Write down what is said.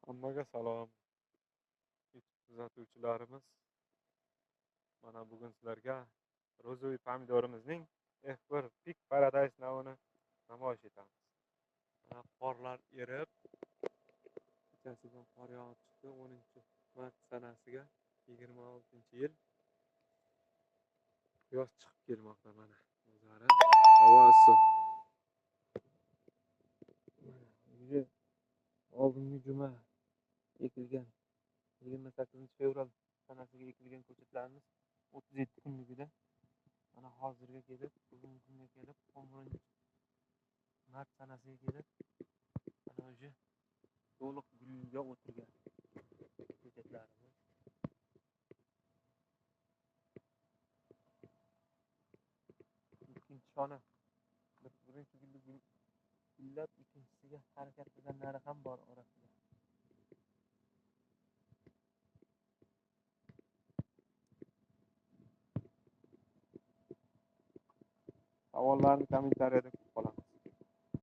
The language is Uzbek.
Hammaga salom, kuzatuvchilarimiz. Mana bugun sizlarga ro'zo'yi pomidorimizning F1 Peak Paradise navini namoyish etamiz. Mana qorlar erib, kechasidan qor yog'ib chiqdi. 10-mart sanasiga 26-yil. Quyosh chiqib kelmoqda mana. O'zlari havo issiq. Mana oldingi juma ekilgan 28-fevral sanasiga ekilgan ko'chatlarimiz 37 kunligida mana hozirga kelib, bugungi kunga kelib 11-mart sanasiga kelib mana o'sha to'liq gulga o'tirgan ko'chatlarimiz. Ikkinchi shona birinchi gulni gullab, ikkinchisiga harakat qilganlari ham bor orasida. Savollarni kommentariyada kutib qolaman.